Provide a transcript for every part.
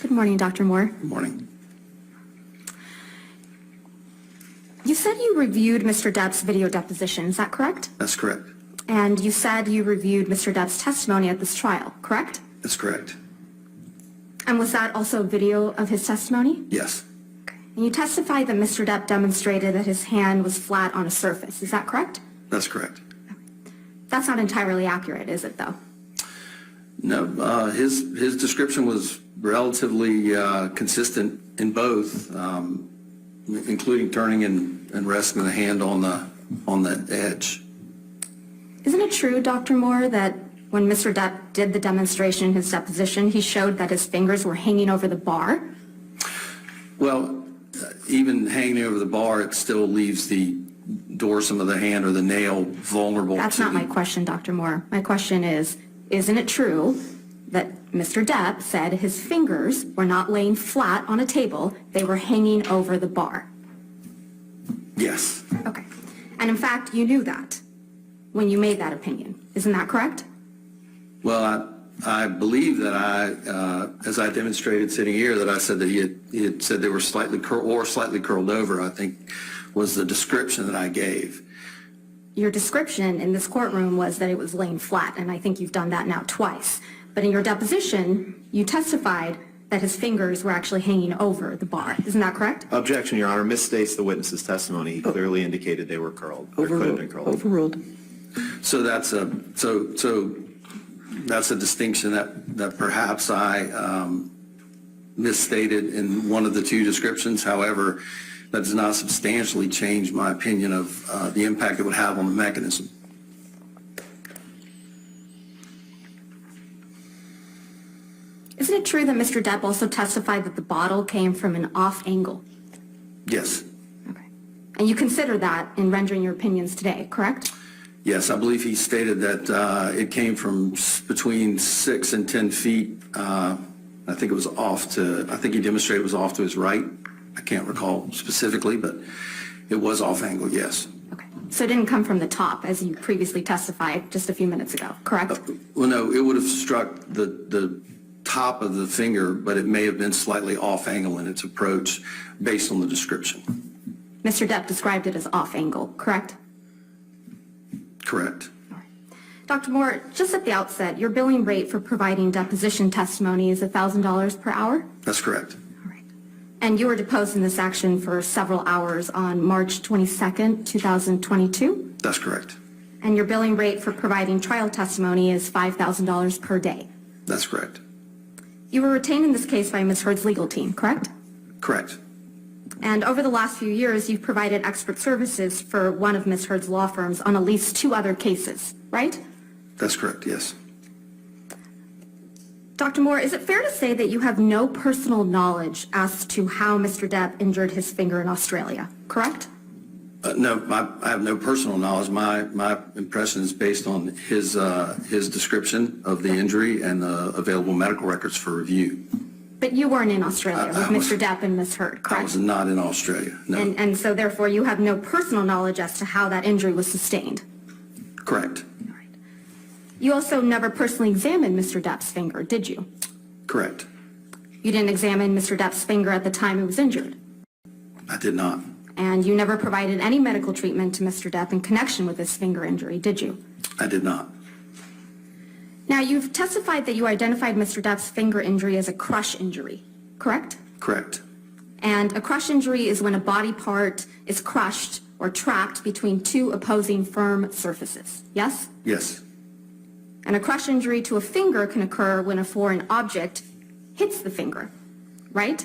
Good morning, Dr. Moore. Good morning. You said you reviewed Mr. Depp's video deposition, is that correct? That's correct. And you said you reviewed Mr. Depp's testimony at this trial, correct? That's correct. And was that also a video of his testimony? Yes. And you testified that Mr. Depp demonstrated that his hand was flat on a surface, is that correct? That's correct. That's not entirely accurate, is it, though? No, his description was relatively consistent in both, including turning and resting the hand on the edge. Isn't it true, Dr. Moore, that when Mr. Depp did the demonstration in his deposition, he showed that his fingers were hanging over the bar? Well, even hanging over the bar, it still leaves the dorsum of the hand or the nail vulnerable. That's not my question, Dr. Moore. My question is, isn't it true that Mr. Depp said his fingers were not laying flat on a table, they were hanging over the bar? Yes. Okay. And in fact, you knew that when you made that opinion. Isn't that correct? Well, I believe that as I demonstrated sitting here, that I said that he had said they were slightly curled over, I think was the description that I gave. Your description in this courtroom was that it was laying flat, and I think you've done that now twice. But in your deposition, you testified that his fingers were actually hanging over the bar. Isn't that correct? Objection, Your Honor. Misstates the witness's testimony. He clearly indicated they were curled. Or could have been curled. Overruled. So that's a distinction that perhaps I misstated in one of the two descriptions. However, that does not substantially change my opinion of the impact it would have on the mechanism. Isn't it true that Mr. Depp also testified that the bottle came from an off angle? Yes. Okay. And you consider that in rendering your opinions today, correct? Yes, I believe he stated that it came from between 6 and 10 feet. I think it was I think he demonstrated it was off to his right. I can't recall specifically, but it was off angle, yes. Okay. So it didn't come from the top, as you previously testified just a few minutes ago, correct? Well, no, it would have struck the top of the finger, but it may have been slightly off angle in its approach based on the description. Mr. Depp described it as off angle, correct? Correct. All right. Dr. Moore, just at the outset, your billing rate for providing deposition testimony is $1,000 per hour? That's correct. All right. And you were deposed in this action for several hours on March 22nd, 2022? That's correct. And your billing rate for providing trial testimony is $5,000 per day? That's correct. You were retained in this case by Ms. Heard's legal team, correct? Correct. And over the last few years, you've provided expert services for one of Ms. Heard's law firms on at least 2 other cases, right? That's correct, yes. Dr. Moore, is it fair to say that you have no personal knowledge as to how Mr. Depp injured his finger in Australia, correct? No, I have no personal knowledge. My impression is based on his description of the injury and the available medical records for review. But you weren't in Australia with Mr. Depp and Ms. Heard, correct? I was not in Australia, no. And so therefore you have no personal knowledge as to how that injury was sustained? Correct. All right. You also never personally examined Mr. Depp's finger, did you? Correct. You didn't examine Mr. Depp's finger at the time it was injured? I did not. And you never provided any medical treatment to Mr. Depp in connection with his finger injury, did you? I did not. Now, you've testified that you identified Mr. Depp's finger injury as a crush injury, correct? Correct. And a crush injury is when a body part is crushed or trapped between 2 opposing firm surfaces, yes? Yes. And a crush injury to a finger can occur when a foreign object hits the finger, right?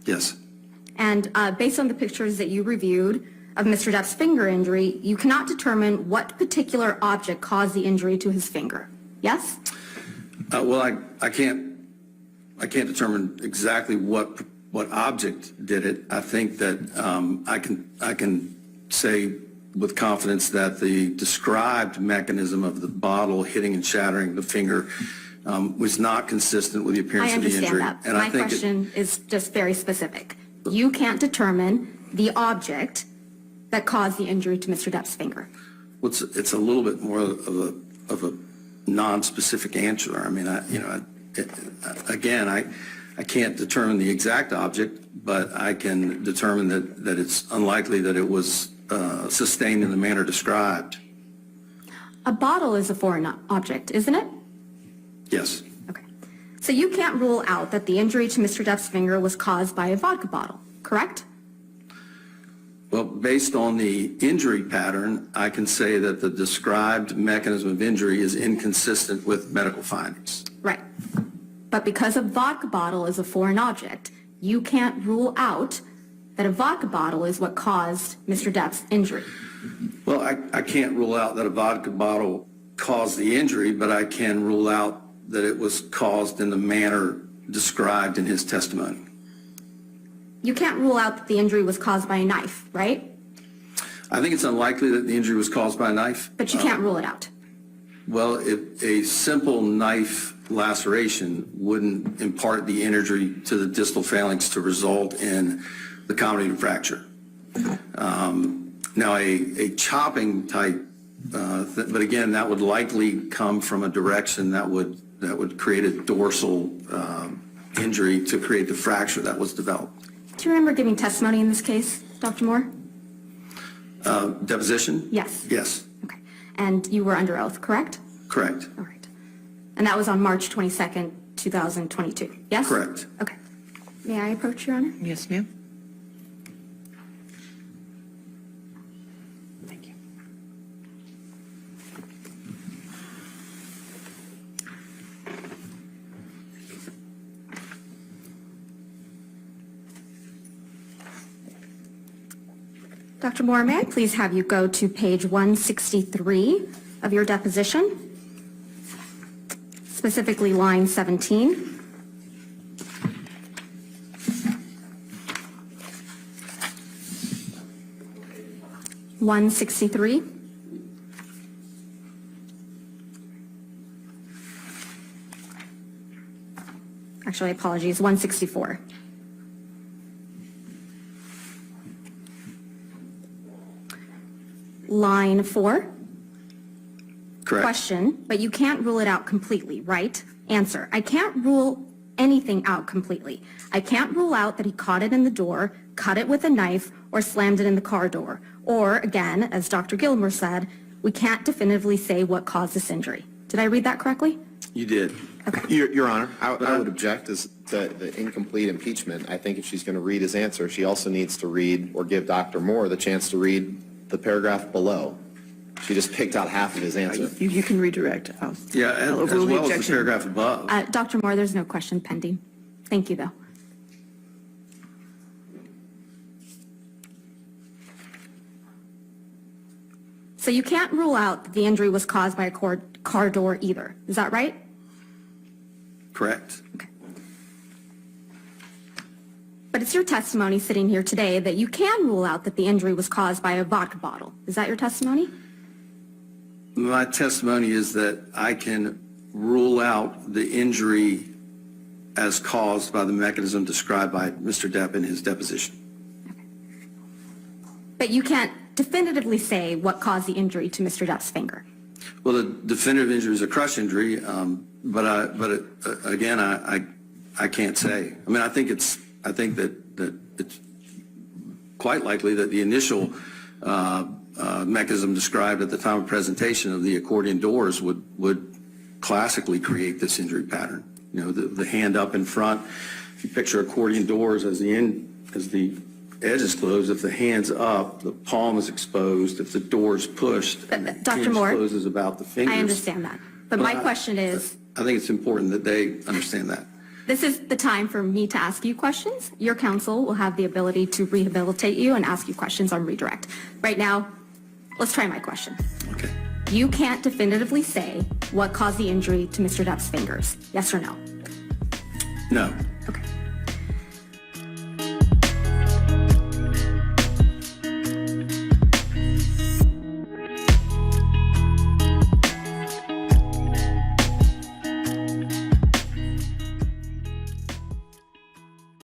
Yes. And based on the pictures that you reviewed of Mr. Depp's finger injury, you cannot determine what particular object caused the injury to his finger, yes? Well, I can't determine exactly what object did it. I think that I can say with confidence that the described mechanism of the bottle hitting and shattering the finger was not consistent with the appearance of the injury. I understand that. And My question is just very specific. You can't determine the object that caused the injury to Mr. Depp's finger. Well, it's a little bit more of a non-specific answer. I mean, again, I can't determine the exact object, but I can determine that it's unlikely that it was sustained in the manner described. A bottle is a foreign object, isn't it? Yes. Okay. So you can't rule out that the injury to Mr. Depp's finger was caused by a vodka bottle, correct? Well, based on the injury pattern, I can say that the described mechanism of injury is inconsistent with medical findings. Right. But because a vodka bottle is a foreign object, you can't rule out that a vodka bottle is what caused Mr. Depp's injury. Well, I can't rule out that a vodka bottle caused the injury, but I can rule out that it was caused in the manner described in his testimony. You can't rule out that the injury was caused by a knife, right? I think it's unlikely that the injury was caused by a knife. But you can't rule it out. Well, if a simple knife laceration wouldn't impart the injury to the distal phalanx to result in the comminuted fracture. Now, a chopping type, but again, that would likely come from a direction that would create a dorsal injury to create the fracture that was developed. Do you remember giving testimony in this case, Dr. Moore? Deposition? Yes. Yes, Okay. And you were under oath, correct? correct. All right. And that was on March 22nd, 2022, yes? Correct. Okay. May I approach, Your Honor? Yes, ma'am. Thank you. Dr. Moore, may I please have you go to page 163 of your deposition, specifically line 17. (163). Actually, apologies, 164. Line 4. Correct. Question, but you can't rule it out completely, right? Answer, I can't rule anything out completely. I can't rule out that he caught it in the door, cut it with a knife, or slammed it in the car door. Or, again, as Dr. Gilmer said, we can't definitively say what caused this injury. Did I read that correctly? You did. Your Honor, I would object as the incomplete impeachment. I think if she's going to read his answer, she also needs to read or give Dr. Moore the chance to read the paragraph below. She just picked out half of his answer. You can redirect. Yeah, I'll as overrule the well as the objection. paragraph above. Dr. Moore, there's no question pending. Thank you, though. So you can't rule out that the injury was caused by a car door either. Is that right? Correct. Okay. But it's your testimony sitting here today that you can rule out that the injury was caused by a vodka bottle. Is that your testimony? My testimony is that I can rule out the injury as caused by the mechanism described by Mr. Depp in his deposition. But you can't definitively say what caused the injury to Mr. Depp's finger. Well, the definitive injury is a crush injury, but again, I can't say. I mean, I think that it's quite likely that the initial mechanism described at the time of presentation of the accordion doors would classically create this injury pattern. You know, the hand up in front. If you picture accordion doors as the edge is closed, if the hand's up, the palm is exposed. If the door's pushed, But, the Dr. hinge Moore, closes about the fingers. I understand that. But my question is, I think it's important that they understand that. this is the time for me to ask you questions. Your counsel will have the ability to rehabilitate you and ask you questions on redirect. Right now, let's try my question. Okay. You can't definitively say what caused the injury to Mr. Depp's fingers. Yes or no? No. Okay.